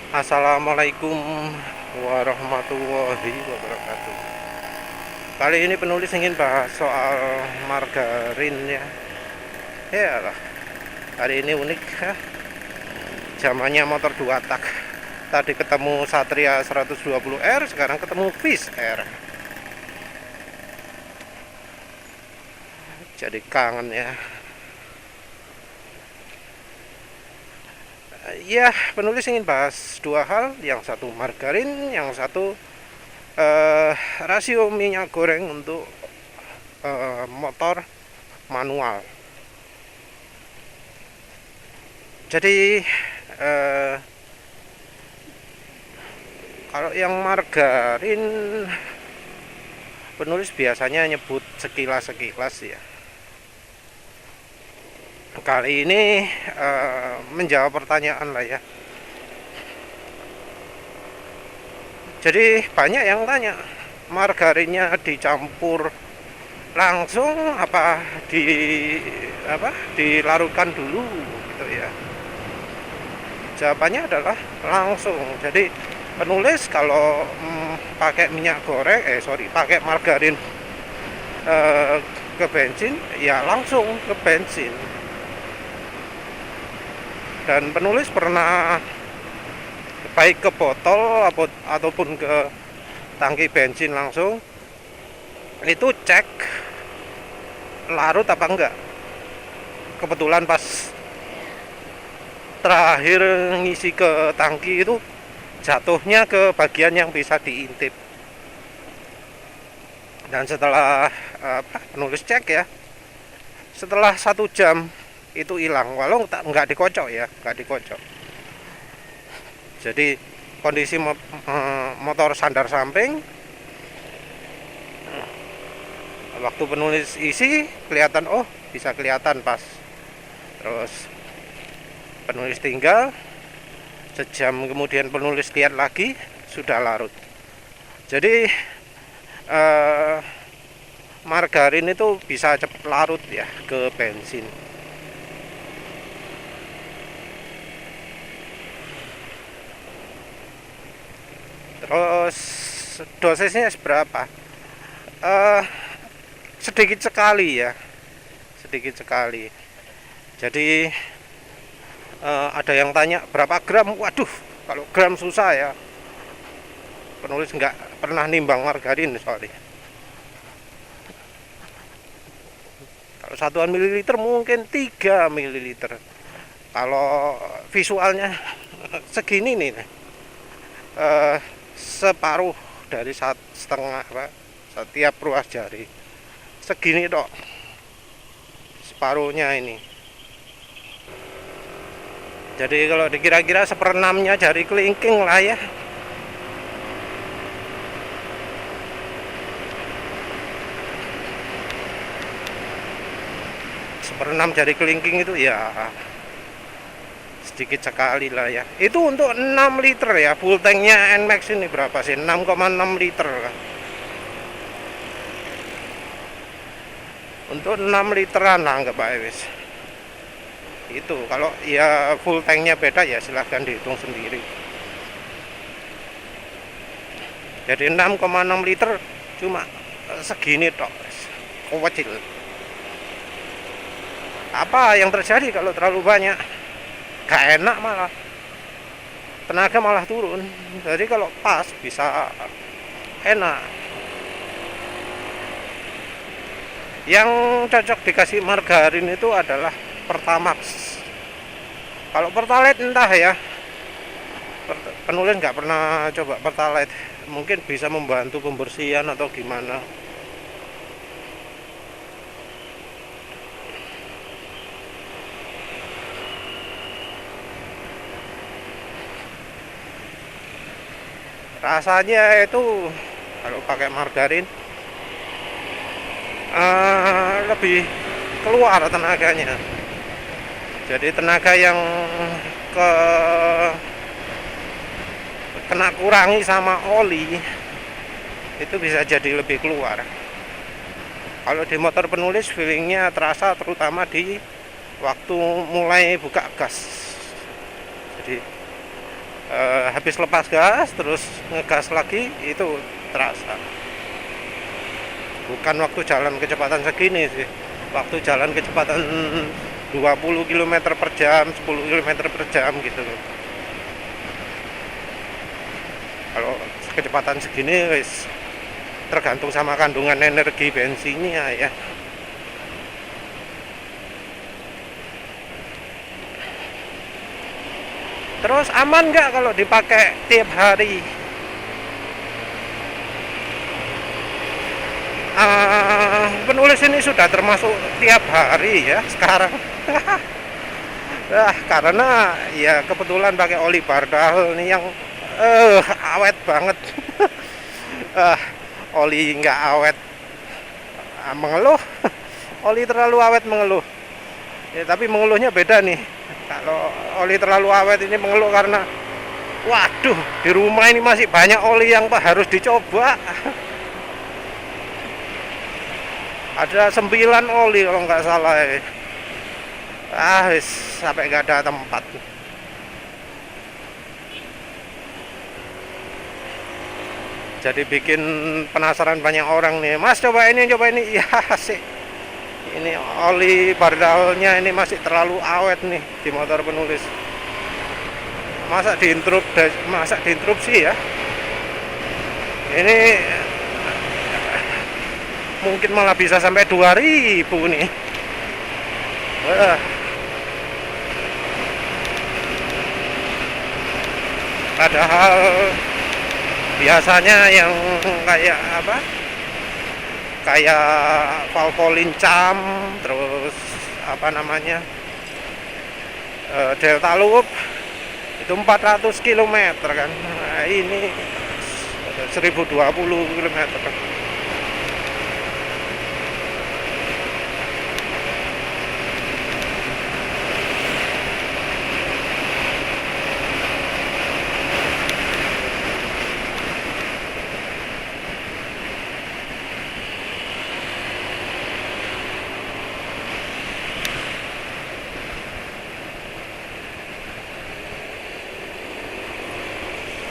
Assalamualaikum warahmatullahi wabarakatuh. Kali ini penulis ingin bahas soal margarin ya. Ya lah, hari ini unik ya. Zamannya motor 2 tak. Tadi ketemu Satria 120R, sekarang ketemu Fish R. Jadi kangen ya. Ya, penulis ingin bahas dua hal, yang satu margarin, yang satu rasio minyak goreng untuk motor manual. Jadi kalau yang margarin penulis biasanya nyebut sekilas-sekilas ya. Kali ini menjawab pertanyaan lah ya. Jadi banyak yang tanya, margarinnya dicampur langsung apa dilarutkan dulu gitu ya. Jawabannya adalah langsung. Jadi penulis kalau pakai minyak goreng pakai margarin ke bensin ya langsung ke bensin. Dan penulis pernah baik ke botol ataupun ke tangki bensin langsung itu cek larut apa enggak. Kebetulan pas terakhir ngisi ke tangki itu jatuhnya ke bagian yang bisa diintip. Dan setelah penulis cek ya, setelah 1 jam itu hilang, walau nggak dikocok ya, nggak dikocok. Jadi kondisi motor sandar samping, waktu penulis isi kelihatan, bisa kelihatan pas. Terus penulis tinggal, sejam kemudian penulis lihat lagi sudah larut. Jadi margarin itu bisa cepat larut ya ke bensin. Terus dosisnya seberapa? Sedikit sekali ya, sedikit sekali. Jadi ada yang tanya berapa gram? Waduh, kalau gram susah ya. Penulis nggak pernah nimbang margarin soalnya. Kalau satuan mililiter mungkin 3 mililiter. Kalau visualnya segini nih, separuh dari setengah setiap ruas jari, segini dok, separuhnya ini. Jadi kalau dikira-kira 1/6-nya jari kelingking lah ya. Seperenam jari kelingking itu ya sedikit sekali lah ya. Itu untuk 6 liter ya, full tanknya NMAX ini berapa sih? 6,6 liter kan. Untuk 6 literan lah nggak Pak Ewis. Itu kalau ya full tanknya beda ya silahkan dihitung sendiri. Jadi 6,6 liter cuma segini tok, kecil. Apa yang terjadi kalau terlalu banyak? Gak enak, malah tenaga malah turun. Jadi kalau pas bisa enak. Yang cocok dikasih margarin itu adalah Pertamax. Kalau Pertalite entah ya, penulis nggak pernah coba Pertalite. Mungkin bisa membantu pembersihan atau gimana. Rasanya itu kalau pakai margarin lebih keluar tenaganya. Jadi tenaga yang kena kurangi sama oli itu bisa jadi lebih keluar. Kalau di motor penulis feelingnya terasa terutama di waktu mulai buka gas. Jadi habis lepas gas terus ngegas lagi itu terasa. Bukan waktu jalan kecepatan segini sih, waktu jalan kecepatan 20 km per jam, 10 km per jam gitu loh. Kalau kecepatan segini wis tergantung sama kandungan energi bensinnya ya. Terus aman nggak kalau dipakai tiap hari? Penulis ini sudah termasuk tiap hari ya sekarang. Karena ya kebetulan pakai oli Bardal nih yang awet banget. Oli nggak awet mengeluh. Oli terlalu awet mengeluh ya, tapi mengeluhnya beda nih. Kalau oli terlalu awet ini mengeluh karena waduh, di rumah ini masih banyak oli yang harus dicoba. Ada 9 oli kalau nggak salah ya. Sampai nggak ada tempat. Jadi bikin penasaran banyak orang nih, Mas coba ini. Ya sih, ini oli Bardalnya ini masih terlalu awet nih di motor penulis. Masa diinterupsi ya. Ini mungkin malah bisa sampai 2000 nih. Padahal biasanya yang kayak apa, kayak Valvoline Cam, terus apa namanya, Delta Loop itu 400 km kan. Nah, ini 1020 km.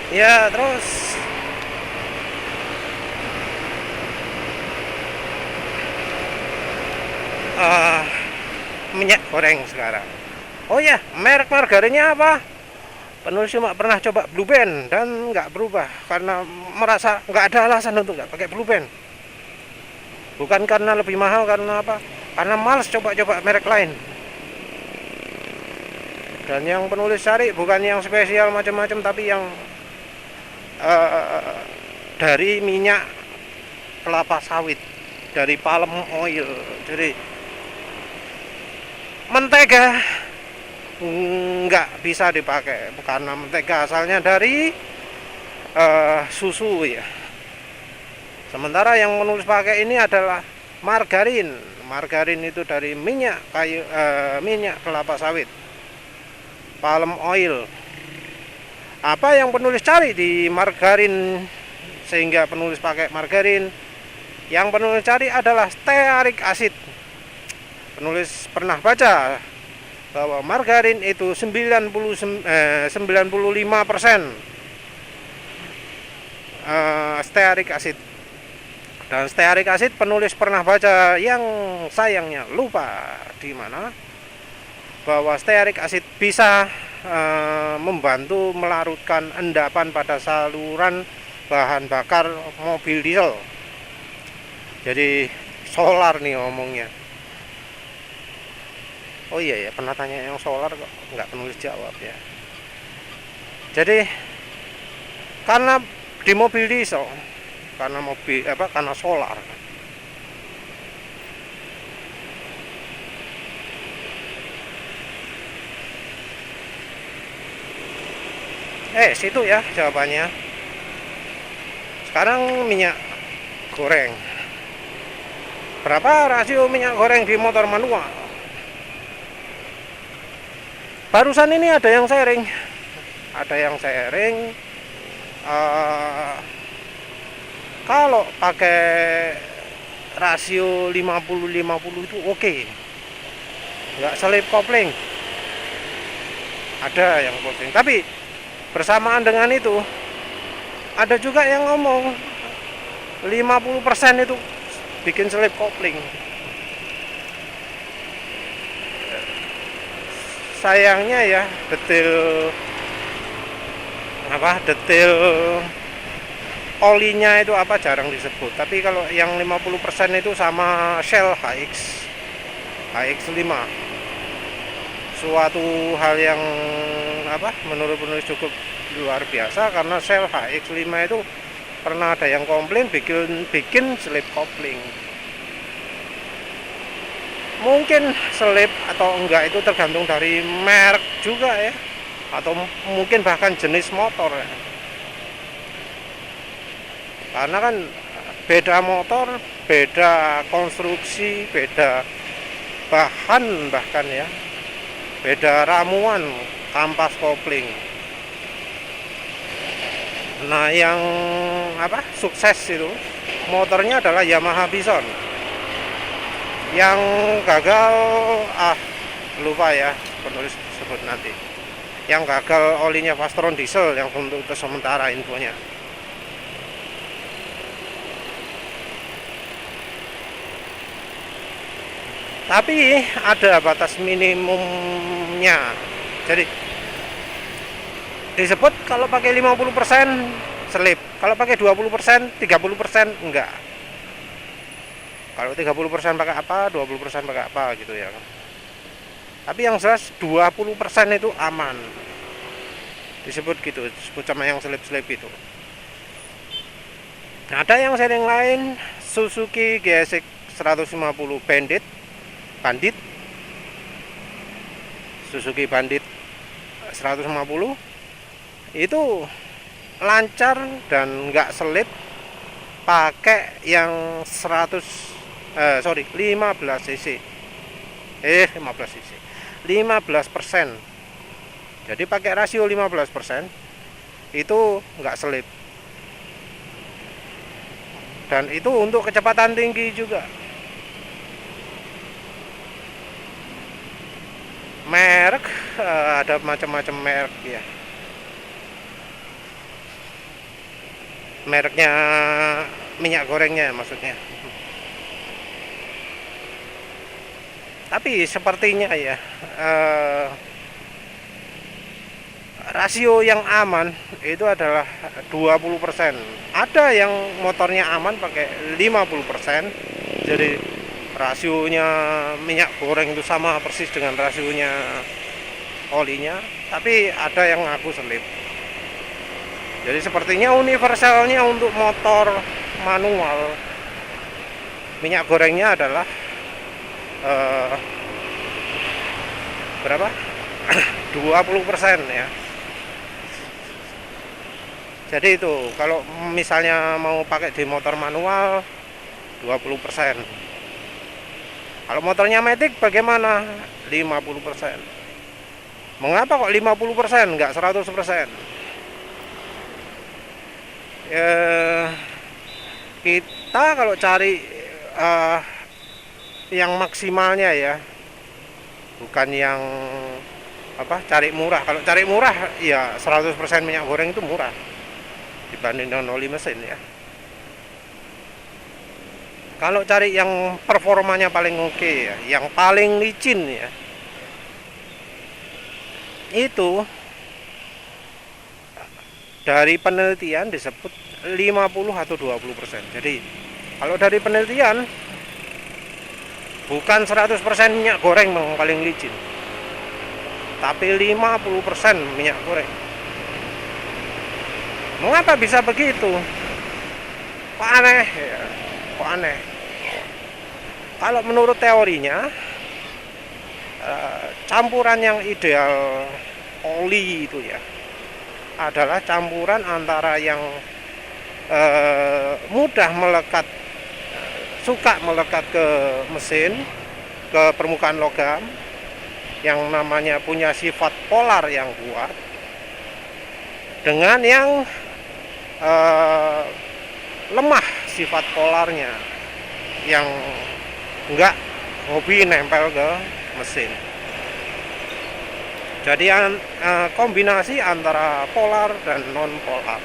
Ya terus minyak goreng sekarang. Oh ya, merek margarinnya apa? Penulis cuma pernah coba Blue Band dan nggak berubah karena merasa nggak ada alasan untuk nggak pakai Blue Band. Bukan karena lebih mahal, karena apa? Karena males coba-coba merek lain. Dan yang penulis cari bukan yang spesial macam-macam, tapi yang dari minyak kelapa sawit, dari palm oil. Jadi mentega nggak bisa dipakai karena mentega asalnya dari susu ya. Sementara yang menulis pakai ini adalah margarin. Margarin itu dari minyak minyak kelapa sawit, palm oil. Apa yang penulis cari di margarin sehingga penulis pakai margarin? Yang penulis cari adalah stearik acid. Penulis pernah baca bahwa margarin itu 95% stearik acid. Dan stearik acid penulis pernah baca, yang sayangnya lupa di mana, bahwa stearik acid bisa membantu melarutkan endapan pada saluran bahan bakar mobil diesel. Jadi solar nih ngomongnya. Oh iya ya, pernah tanya yang solar kok nggak penulis jawab ya. Jadi karena di mobil diesel, karena solar. Situ ya jawabannya. Sekarang minyak goreng. Berapa rasio minyak goreng di motor manual? Barusan ini ada yang sharing. Kalau pakai rasio 50-50 itu oke. Nggak selip kopling. Ada yang kopling, tapi Bersamaan dengan itu, ada juga yang ngomong 50% itu bikin slip kopling. Sayangnya ya, detail olinya itu apa jarang disebut. Tapi kalau yang 50% itu sama Shell HX5, suatu hal yang menurut penulis cukup luar biasa, karena Shell HX5 itu pernah ada yang komplain bikin slip kopling. Mungkin selip atau enggak itu tergantung dari merek juga ya, atau mungkin bahkan jenis motor ya. Karena kan beda motor, beda konstruksi, beda bahan, bahkan ya beda ramuan kampas kopling. Nah, yang sukses itu motornya adalah Yamaha Bison. Yang gagal lupa ya penulis sebut nanti. Yang gagal olinya Fastron diesel, yang untuk sementara infonya. Tapi ada batas minimumnya. Jadi disebut kalau pakai 50% selip, kalau pakai 20%, 30% enggak. Kalau 30% pakai apa, 20% pakai apa gitu ya. Tapi yang jelas 20% itu aman. Disebut gitu, disebut sama yang selip-selip itu. Nah, ada yang sering lain, Suzuki GSX 150 Bandit. Suzuki Bandit 150 itu lancar dan enggak selip pakai yang 15 cc 15%. Jadi pakai rasio 15% itu nggak selip, dan itu untuk kecepatan tinggi juga. Merek ada macam-macam merek ya. Mereknya minyak gorengnya maksudnya. Tapi sepertinya ya rasio yang aman itu adalah 20%. Ada yang motornya aman pakai 50%. Jadi rasionya minyak goreng itu sama persis dengan rasionya olinya, tapi ada yang ngaku selip. Jadi sepertinya universalnya untuk motor manual minyak gorengnya adalah berapa? 20% ya. Jadi itu kalau misalnya mau pakai di motor manual 20%. Kalau motornya matic bagaimana? 50%. Mengapa kok 50%, enggak 100%? Kita kalau cari yang maksimalnya ya, bukan yang cari murah. Kalau cari murah ya 100% minyak goreng itu murah dibanding dengan oli mesin ya. Kalau cari yang performanya paling oke ya, yang paling licin ya, itu dari penelitian disebut 50 atau 20%. Jadi kalau dari penelitian bukan 100% minyak goreng yang paling licin, tapi 50% minyak goreng. Mengapa bisa begitu? Kok aneh ya? Kok aneh? Kalau menurut teorinya, campuran yang ideal oli itu ya adalah campuran antara yang mudah melekat, suka melekat ke mesin, ke permukaan logam, yang namanya punya sifat polar yang kuat, dengan yang lemah sifat polarnya, yang enggak hobi nempel ke mesin. Jadi kombinasi antara polar dan non polar.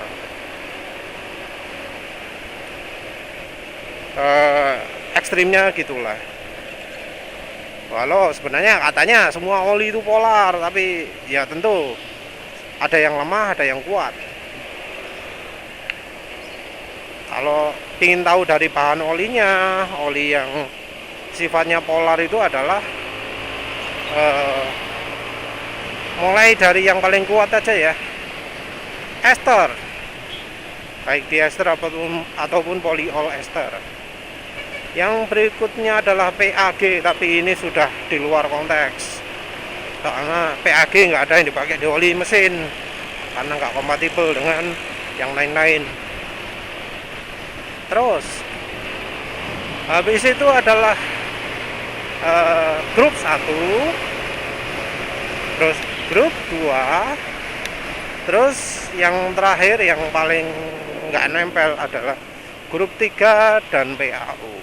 Ekstrimnya gitulah. Walau sebenarnya katanya semua oli itu polar, tapi ya tentu ada yang lemah, ada yang kuat. Kalau ingin tahu dari bahan olinya, oli yang sifatnya polar itu adalah mulai dari yang paling kuat aja ya, ester, baik diester ataupun polyol ester. Yang berikutnya adalah PAG, tapi ini sudah di luar konteks karena PAG nggak ada yang dipakai di oli mesin karena nggak kompatibel dengan yang lain-lain. Terus habis itu adalah grup 1, terus grup 2, terus yang terakhir yang paling nggak nempel adalah grup 3 dan PAU.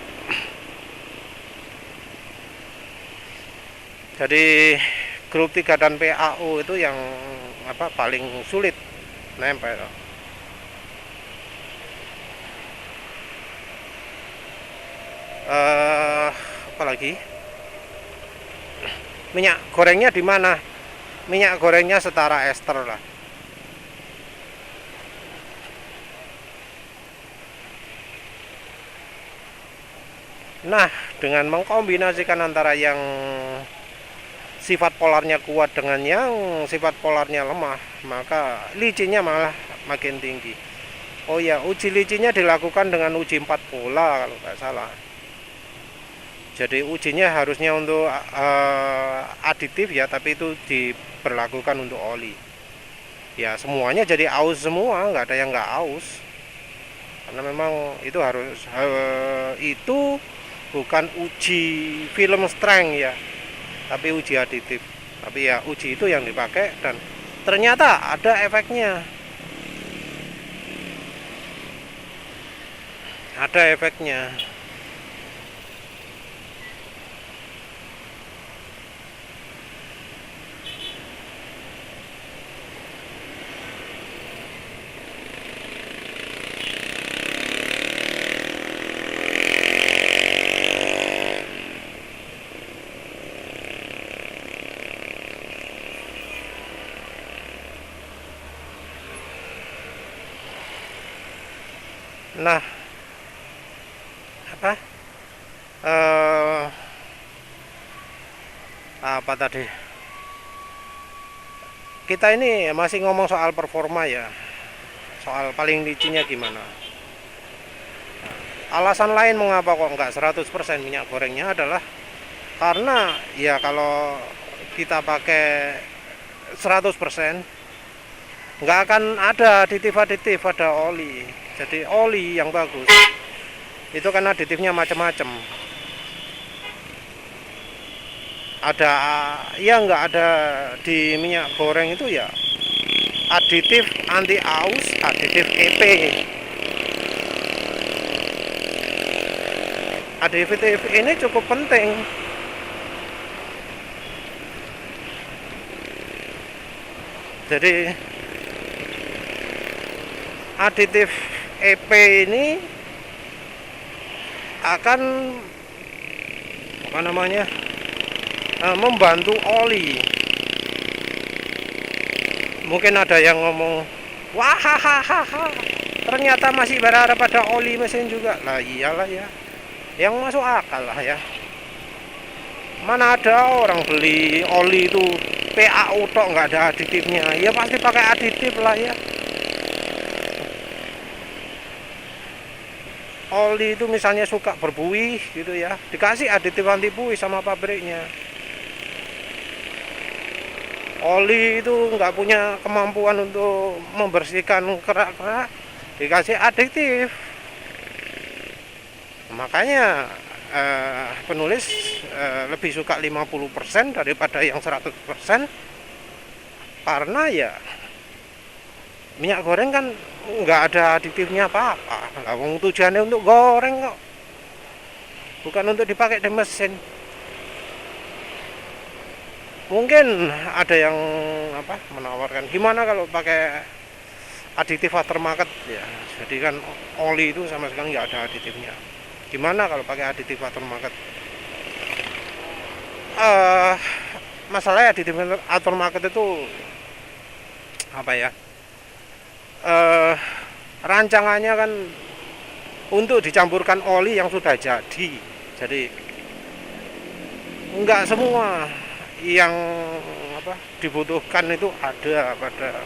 Jadi grup 3 dan PAU itu yang paling sulit nempel. Apalagi minyak gorengnya di mana? Minyak gorengnya setara ester lah. Nah, dengan mengkombinasikan antara yang sifat polarnya kuat dengan yang sifat polarnya lemah, maka licinnya malah makin tinggi. Oh ya, uji licinnya dilakukan dengan uji 4 pola kalau nggak salah. Jadi ujinya harusnya untuk aditif ya, tapi itu diberlakukan untuk oli. Ya semuanya jadi aus semua, nggak ada yang nggak aus. Karena memang itu harus itu bukan uji film strength ya, tapi uji aditif. Tapi ya uji itu yang dipakai dan ternyata ada efeknya. Ada efeknya. Nah, apa tadi? Kita ini masih ngomong soal performa ya, soal paling licinnya gimana. Alasan lain mengapa kok nggak 100% minyak gorengnya adalah karena ya kalau kita pakai 100% nggak akan ada aditif-aditif pada oli. Jadi oli yang bagus itu kan aditifnya macam-macam. Ada ya nggak ada di minyak goreng itu ya aditif anti aus, aditif EP. Aditif ini cukup penting. Jadi aditif EP ini akan membantu oli. Mungkin ada yang ngomong, wah hahaha, ternyata masih berharap pada oli mesin juga. Lah iyalah ya, yang masuk akal lah ya. Mana ada orang beli oli itu PAU tok nggak ada aditifnya, ya pasti pakai aditif lah ya. Oli itu misalnya suka berbuih gitu ya, dikasih aditif anti buih sama pabriknya. Oli itu nggak punya kemampuan untuk membersihkan kerak-kerak, dikasih aditif. Makanya penulis lebih suka 50% daripada yang 100%, karena ya minyak goreng kan nggak ada aditifnya apa-apa. Tujuannya untuk goreng kok, bukan untuk dipakai di mesin. Mungkin ada yang menawarkan gimana kalau pakai aditif aftermarket ya. Jadi kan oli itu sama sekali nggak ada aditifnya. Gimana kalau pakai aditif aftermarket? eh Masalahnya aditif aftermarket itu apa ya? eh Rancangannya kan untuk dicampurkan oli yang sudah jadi. Jadi enggak semua yang dibutuhkan itu ada pada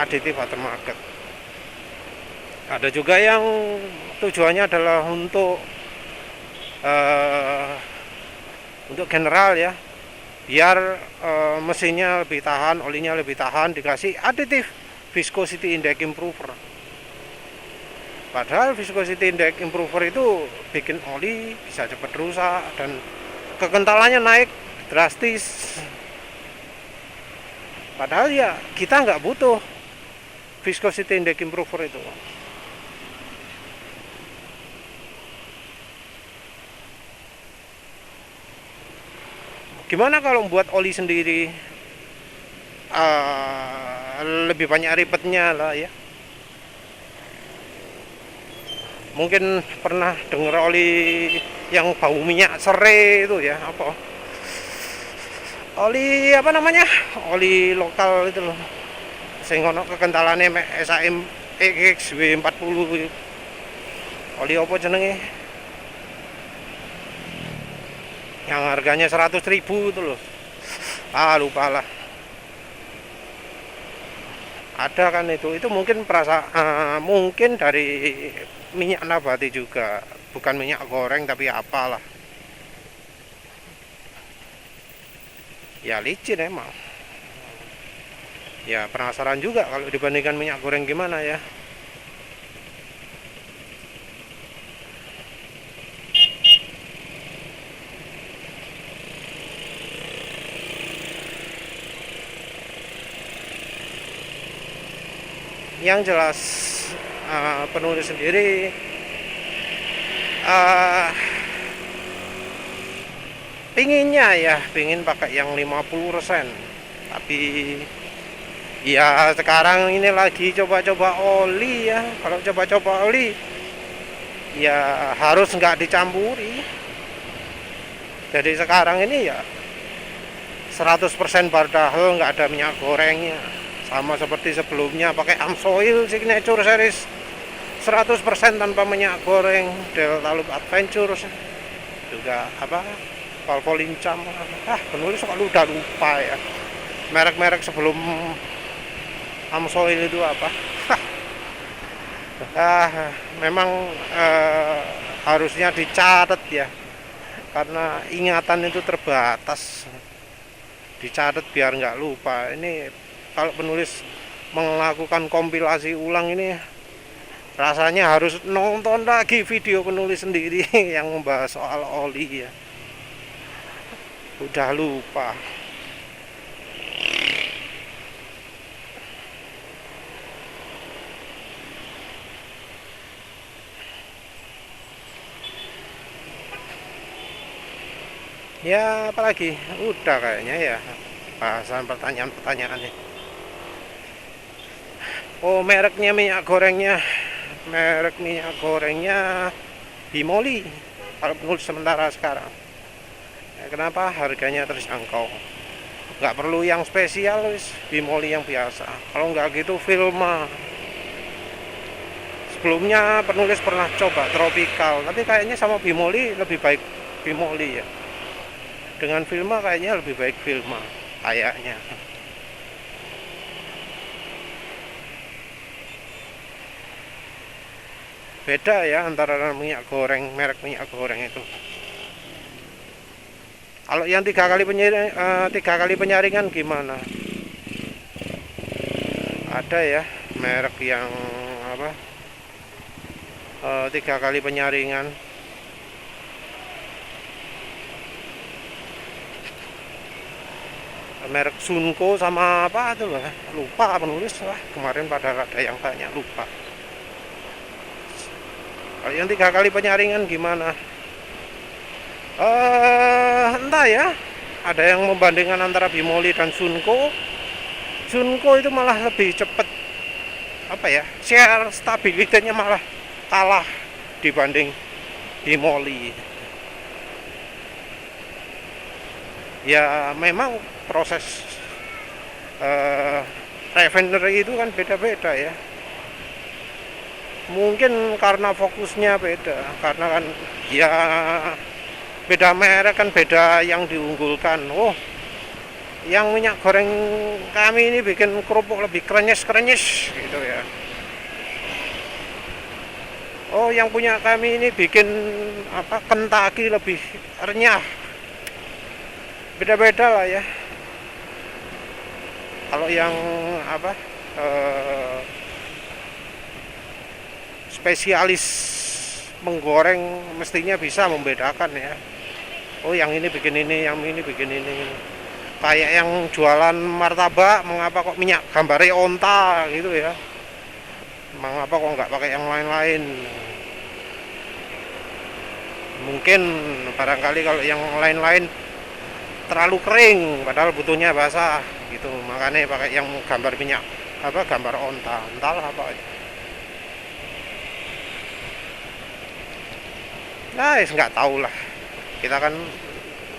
aditif aftermarket. Ada juga yang tujuannya adalah eh, untuk general ya, biar mesinnya lebih tahan, olinya lebih tahan, dikasih aditif viscosity index improver. Padahal viscosity index improver itu bikin oli bisa cepat rusak dan kekentalannya naik drastis. Padahal ya kita nggak butuh viscosity index improver itu. Gimana kalau buat oli sendiri? Lebih banyak ribetnya lah ya. Mungkin pernah dengar oli yang bau minyak serai itu ya, apa? Oli apa namanya? Oli lokal itu loh. Sing ono kekentalannya SAM EXW40. Oli apa jenenge? Yang harganya 100.000 itu loh. Lupa lah. Ada kan itu mungkin mungkin dari minyak nabati juga, bukan minyak goreng tapi apalah ya, licin emang ya. Penasaran juga kalau dibandingkan minyak goreng gimana ya. Yang jelas penulis sendiri pingin pakai yang 50%, tapi ya sekarang ini lagi coba-coba oli ya. Kalau coba-coba oli ya harus nggak dicampuri. Jadi sekarang ini ya 100% bardahel, nggak ada minyak gorengnya. Sama seperti sebelumnya pakai Amsoil Signature Series 100% tanpa minyak goreng. Delta Loop Adventure juga Valvo Lincam. Penulis kok udah lupa ya merek-merek sebelum Amsoil itu apa. Memang harusnya dicatat ya, karena ingatan itu terbatas. Dicatat biar nggak lupa. Ini kalau penulis melakukan kompilasi ulang ini rasanya harus nonton lagi video penulis sendiri yang membahas soal oli ya. Udah lupa. Ya apalagi udah kayaknya ya bahasan pertanyaan-pertanyaan nih. Merek minyak gorengnya Bimoli kalau penulis sementara sekarang. Kenapa? Harganya terjangkau, nggak perlu yang spesial, Bimoli yang biasa. Kalau nggak gitu Vilma. Sebelumnya penulis pernah coba Tropical, tapi kayaknya sama Bimoli lebih baik Bimoli ya. Dengan Vilma kayaknya lebih baik Vilma kayaknya. Beda ya antara merek minyak goreng itu. Kalau yang 3 kali penyaringan gimana? Ada ya merek yang 3 kali penyaringan. Merek Sunko sama apa tuh lah, lupa penulis lah. Kemarin pada ada yang tanya, lupa. Kalau yang 3 kali penyaringan gimana? Entah ya. ada yang membandingkan antara Bimoli dan Sunco. Sunco itu malah lebih cepat, apa ya, share stabilitasnya malah kalah dibanding Bimoli. Ya memang proses refinery itu kan beda-beda ya. Mungkin karena fokusnya beda, karena kan ya beda merek kan, beda yang diunggulkan. Oh, yang minyak goreng kami ini bikin kerupuk lebih krenyes-krenyes gitu ya. Oh, yang punya kami ini bikin apa, Kentucky lebih renyah. Beda-beda lah ya. Kalau yang apa, spesialis menggoreng mestinya bisa membedakan ya. Oh, yang ini bikin ini, yang ini bikin ini. Kayak yang jualan martabak, mengapa kok minyak gambarnya onta gitu ya? Mengapa kok nggak pakai yang lain-lain? Mungkin barangkali kalau yang lain-lain terlalu kering, padahal butuhnya basah gitu. Makanya pakai yang gambar minyak, apa, gambar onta, entahlah apa aja. Nah, nggak tahu lah. Kita kan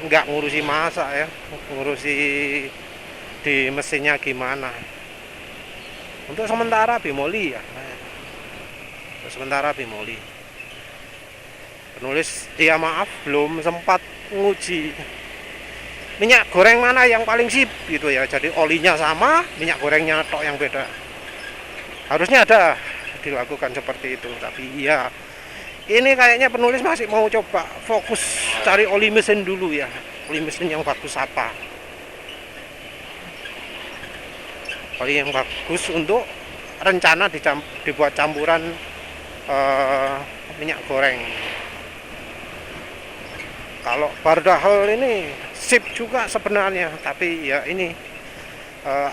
nggak ngurusi masak ya, ngurusi di mesinnya gimana. Untuk sementara Bimoli ya. Untuk sementara Bimoli. Penulis dia maaf belum sempat nguji minyak goreng mana yang paling sip gitu ya. Jadi olinya sama, minyak gorengnya tok yang beda. Harusnya ada dilakukan seperti itu, tapi ya ini kayaknya penulis masih mau coba fokus cari oli mesin dulu ya. Oli mesin yang bagus apa? Oli yang bagus untuk rencana dibuat campuran minyak goreng. Kalau Bardahel ini sip juga sebenarnya, tapi ya ini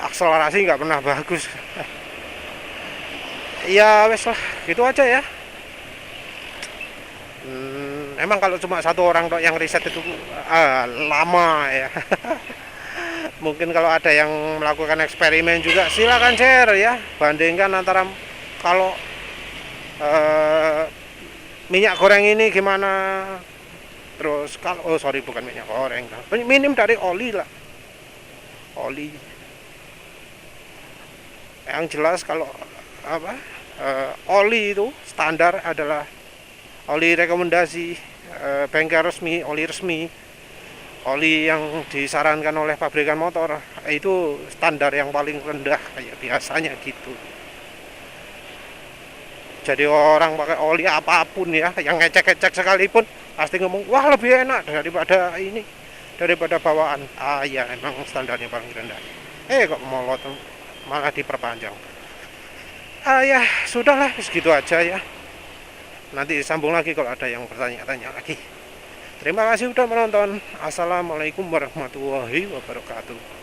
akselerasi nggak pernah bagus. Ya wes lah, gitu aja ya. Emang kalau cuma satu orang yang riset itu lama ya. Mungkin kalau ada yang melakukan eksperimen juga silakan share ya. Bandingkan antara kalau minyak goreng ini gimana. Terus kalau bukan minyak goreng, minim dari oli lah. Oli. Yang jelas kalau apa? Oli itu standar adalah oli rekomendasi bengkel resmi, oli resmi, oli yang disarankan oleh pabrikan motor, itu standar yang paling rendah kayak biasanya gitu. Jadi orang pakai oli apapun ya, yang ngecek-ngecek sekalipun pasti ngomong, wah lebih enak daripada ini, daripada bawaan. Ya emang standarnya paling rendah. Kok molot malah diperpanjang. Ya sudahlah, segitu aja ya. Nanti sambung lagi kalau ada yang bertanya-tanya lagi. Terima kasih sudah menonton. Assalamualaikum warahmatullahi wabarakatuh.